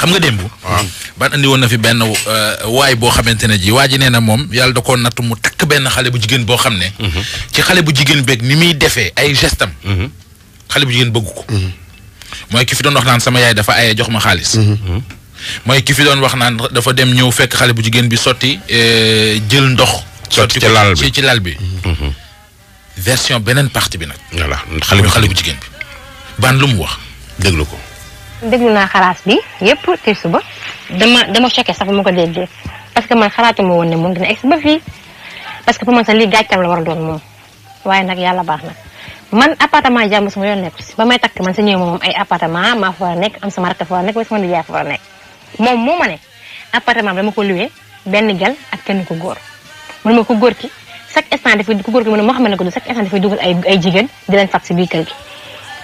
xam nga démb. ban andi woon na fi benn waay boo xamante ne ji waa ji nee na moom yàlla da koo natt mu takk benn xale bu jigéen boo xam ne. ci xale bu jigéen beeg ni muy defee ay gestam. xale bu jigéen bëgg ko. mooy ki fi doon wax naan sama yaay dafa aye jox ma xaalis. mooy ki fi doon wax naan dafa dem ñëw fekk xale bu jigéen bi sotti jël ndox. sotti ci lal bi. version beneen partie bi nag. voilà xale bu jigéen bi. ban lu mu wax déglu ko. déglu naa xalaas bi yëpp te suba dama choqué sax bu ma ko déggee parce que man xalaatuma woon ne moom dina egg ba fii parce que pour man sax lii gàccam la war a doon moom waaye nag yàlla baax na man appartement jàmm sama yoon nekk si ba may takk man sa ñëw moom ay appartement maa fa war a nekk am sama rakk fa war a nekk ba sama nijaay fa war a nekk moom moo ma ne appartement bi dama ko loué benn gal ak kenn ko góor mun ma ko góor ki chaque instant dafay ko góor ki mu ne moo xam ne ko chaque instant dafay dugal ay jigéen di leen fat si biir kër gi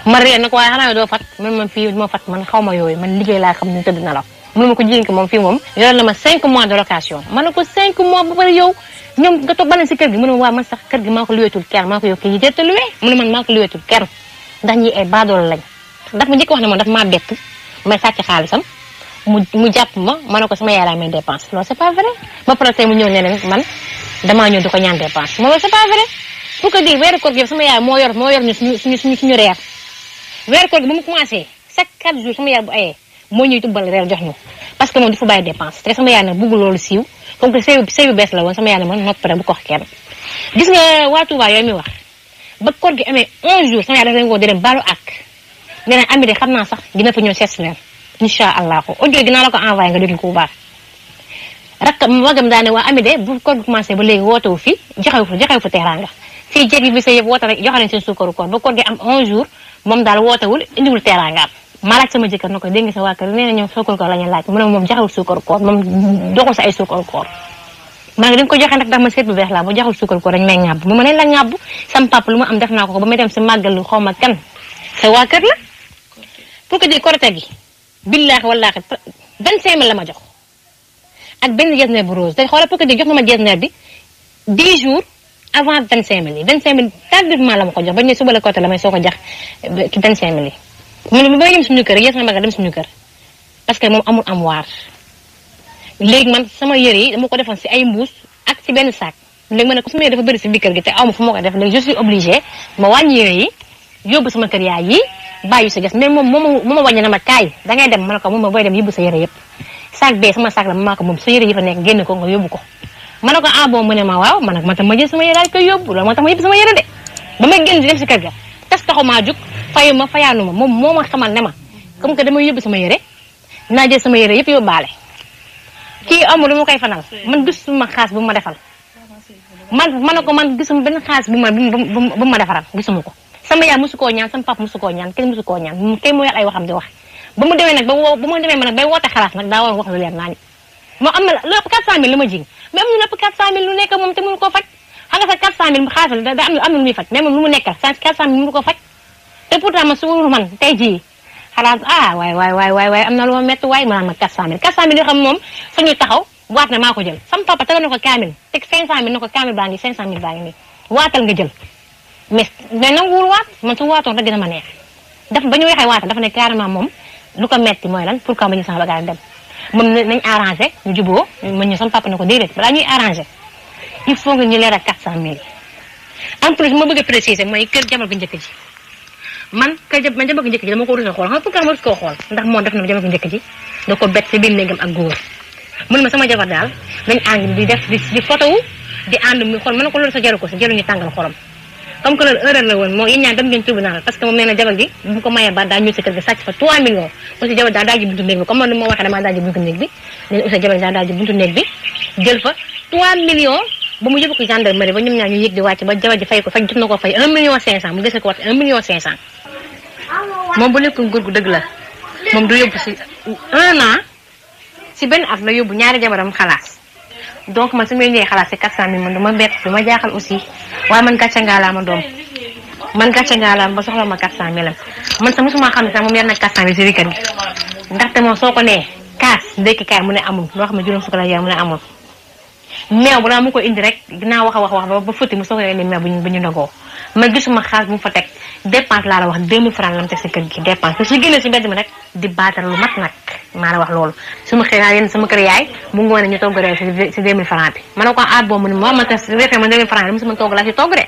ma réer nag waaye xanaa doo fat man fii moo fat man xaw ma yooyu man liggéey laa xam ne tëdd na la mun ma ko jigéen ki moom fii moom yoral na ma 5 mois de location ma ne ko 5 mois ba pare yow ñoom nga toog bana si kër gi mu ne waa man sax kër gi maa ko luweetul kenn maa ko yow kii yi jërte luwee mu ne man maa ko luweetul kenn ndax ñi ay baadoolo lañ daf ma njëkk wax ne man daf maa bett may sàcc xaalisam mu jàpp ma ne ko sama yaay laa may dépense loolu c'est pas vrai ba pare tey mu ñëw ne leen man damaa ñëw di ko ñaan dépense loolu c'est pas vrai pour que dire weeru koor gi sama yaay moo yor ñu suñu reer weeru koor gi ba mu commencé chaque 4 jours sama yaay bu ayee moo ñuy tubbal reer jox ñu parce que moom dafa bàyyi dépense te sama yaay nag bëgg loolu siiw comme que sëy bu bees la woon sama yaay ne man noppi rek bu ko wax kenn gis nga waa Touba yooyu muy wax ba koor gi amee 11 jours sama yaay dafa leen woo di dem baalu ak nee na ami de xam naa sax dina fa ñëw seet leen incha allahu audio dinaa la ko envoyé nga déglu ko bu baax rakk magam daa ne waa ami de bu koor gi commencé ba léegi wootewu fi joxewu fa teraanga fii jéeg yi bi sa yëpp woote rek joxe leen seen suukaru koor ba koor gi am 11 jours moom daal wootewul indiwul teraangaam ma laaj sama jëkkër na ko dégg nga sa waa kër nee na ñoom suukaru koor la ñu laaj mu ne moom joxewul suukaru koor moom doxul sa ay suukaru koor maa ngi dañ ko joxe nag ndax ma seet bu beex laa bu joxul suukaru koor dañ may ŋàbb mu ma leen la ŋàbb sama papa lu ma am def naa ko ba may dem si màggal xaw ma kan sa waa kër la pour que di korite gi billaahi wallaahi 25 000 la ma jox ak benn jesner bu rose te xoolal pour que di jox na ma jesner bi 10 jours avant 25 000 yi 25 000 tardivement la ma ko jox ba ñu suba la côté la may soo ko jox ci 25 000 yi mu ba dem suñu kër yes na ma dem suñu kër parce que moom amul am waar léegi man sama yére yi dama ko defoon si ay mbuus ak si benn sac léegi ma ne ko sama yére dafa bëri si biir kër gi te aw ma fu ma ko def léegi je suis obligée ma wàññi yére yi yóbbu sama kër yaay yi bàyyi sa ges mais moom moo ma wàññi na ma kaay dangay dem ma ne ko moom ma booy dem yóbbu sa yére yëpp sac bee sama sac la ma maa ko moom sa yére yi fa nekk génn ko nga yóbbu ko ma ne ko ah bon mu ne ma waaw man nag man tam ma jël sama yére daal koy yóbbu loolu moo tax ma yóbbu sama yére de ba may génn di dem si kër ga tas taxu maa jug fayu ma fayaanu ma moom moo ma xamal ne ma comme que damay yóbbu sama yére naa jël sama yére yëpp yóbbaale kii amul lu ma koy fanal man gisuma xaas bu ma defal man ne ko man gisuma benn xaas bu ma defaral gisuma ko sama yaay mosu koo ñaan sama papa mosu koo ñaan kenn mosu koo ñaan kay mooy ay waxam di wax ba mu demee nag ba mu demee ma nag bay woote xalaas nag daa war wax lu leer naa ni moo am na lu ëpp 400 000 la ma jig mais am na lu ëpp 400 000 lu nekk moom te mënu koo faj xam nga sa 400 000 xaalis da am na lu muy faj mais moom lu mu nekkal 400 000 mënu ko faj te pourtant man su man tey jii xalaat waay am na lu ma métti waay ma naan ma 400 000 yoo xam moom fa ñu taxaw waat na maa ko jël sama papa tegal na ko kaamil teg 500 000 na ko kaamil baa ngi 500 000 baa ngi nii waatal nga jël mais nanguwul waat man su waatoon rek dina ma neex ba ñu waxee waatal dafa ne carrément moom lu ko metti mooy lan pourquoi ma ñu sama bagage dem moom nañ arrangé ñu juboo ma ñu sama papa ne ko déedéet balaa ñuy arrangé il faut nga ñu leeral 400 000 en plus ma bëgg a préciser mooy kër jabar gu njëkk ji man jabar gu njëkk ji dama ko rus a xool xam nga pourquoi ma rus koo xool ndax moom def na jabar gu njëkk ji da ko bett si biir néegam ak góor mun ma sama jabar daal dañ ànd di def di photo wu di ànd muy xool mën na ko loolu sa jaru ko sa jaru ñu tàngal xolam comme que loolu erreur la woon moo yéen ñaan dem ngeen tribunal parce que moom nee na jabar gi bu ko mayee ba daa ñëw si kër gi sàcc fa 3 millions aussi jabar daal ji buntu néeg bi comme man moo waxee damaa daal ji buntu néeg bi nee na aussi jabar daal ji buntu néeg bi jël fa 3 millions ba mu yóbbu ko gendarmerie ba ñoom ñaar ñu yëg di wàcc ba jabar ji fay ko jot na ko fay 1 million 500 mu dese ko wat 1 million 500 moom bu nekk nguur gu dëgg la moom du yóbbu si 1 an si benn at la yóbbu ñaari jabaram xalaas donc man su may ñëwee xalaat si 400 000 man du ma bett du ma jaaxal aussi waaye man gàcce ngaa ma doom man gàcce ngaa ba soxla ma 400 000 man sax mosuma xam ne sax moom yar na 400 000 si weekend gi ndaxte moom soo ko nee kaas ndekki kaay mu ne amul loo xam ne juróom fukk la yor mu ne amul meew bu naa mu ko indi rek dinaa wax ba fëtti mu soo ko indi meew bu ñu ndogoo man gisuma xaas bu mu fa teg dépense laa la wax 2000 francs la mu teg si kër gi dépense te su génnee si mbedd mi rek di baatar lu mat nag maa la wax loolu su ma xëy naa yéen sama kër yaay mu ngoone ñu togg reer si 2000 francs bi ma ne ko boobu mu ne ma man tas reefee ma 2000 francs bi mu si mën togg laa si togg de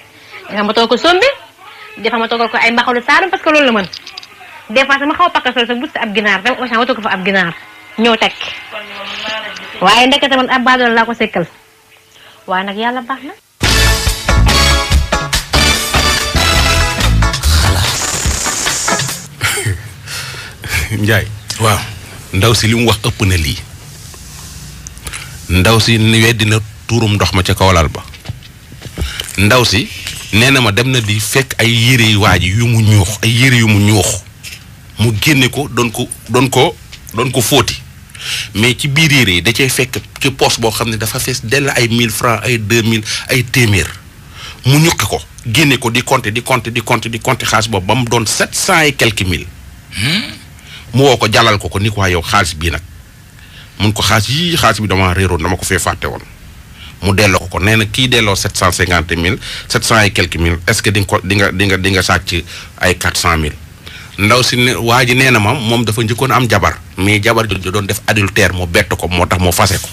dafa ma togg ko sombi dafa ma toggal ko ay mbaxalu saalum parce que loolu la mën des fois sama xaw a pakka sol sa but si ab ginaar dem Auchan watoo ko fa ab ginaar ñëw teg waaye ndekete man ab baadoolo laa ko sekkal waaye nag yàlla baax na Njaay waaw ndaw si li mu wax ëpp na lii ndaw si ni weddi na tuurum ndox ma ca kawlal ba ndaw si nee na ma dem na di fekk ay yére yu waaji yu mu ñuux ay yére yu mu ñuux mu génne ko doon ko fóoti mais ci biir yére yi da cay fekk ci poche boo xam ne dafa fees dell ay 1000 francs ay 2000 ay téeméer mu ñuqi ko génne ko di compter xaalis boobu ba mu doon 700 et quelques mille mu woo ko jàllal ko ni ko waa yow xaalis bii nag mun ko xaalis bi dama réeroon dama ko fee fàtte woon mu delloo ko nee na kii delloo 750 000 700 et quelques mille est-ce que di nga sàcc ay 400 000 ndaw si ne waa ji nee na moom dafa njëkkoon am jabar mais jabar ji doon def adultère mu bett ko moo tax mu fase ko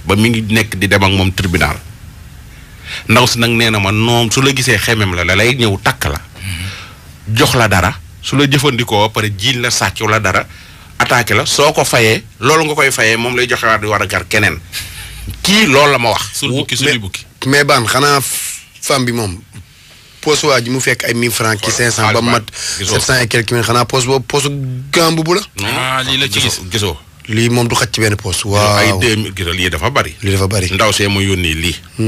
ba mi ngi nekk di dem ak moom tribunal ndaw si nag nee na ma noom su la gisee xemem la lay ñëw takk la jox la dara su la jëfandikoo ba pare jiiñ la sàcc la dara attaqué la soo ko fayee loolu nga koy fayee moom lay joxe waat di war a gar keneen kii loolu la ma wax. sulu bukki mais baan xanaa femme bi moom poche waa ji mu fekk ay 1000 francs ki 500 ba mat 700 et quelques mille xanaa poche boobu poche gambu bu la. lii la ci gisoo. lii moom du xaj ci benn poche. waaw ay 2000 gisoo lii dafa bari. lii dafa bari ndaw see ma yónnee lii.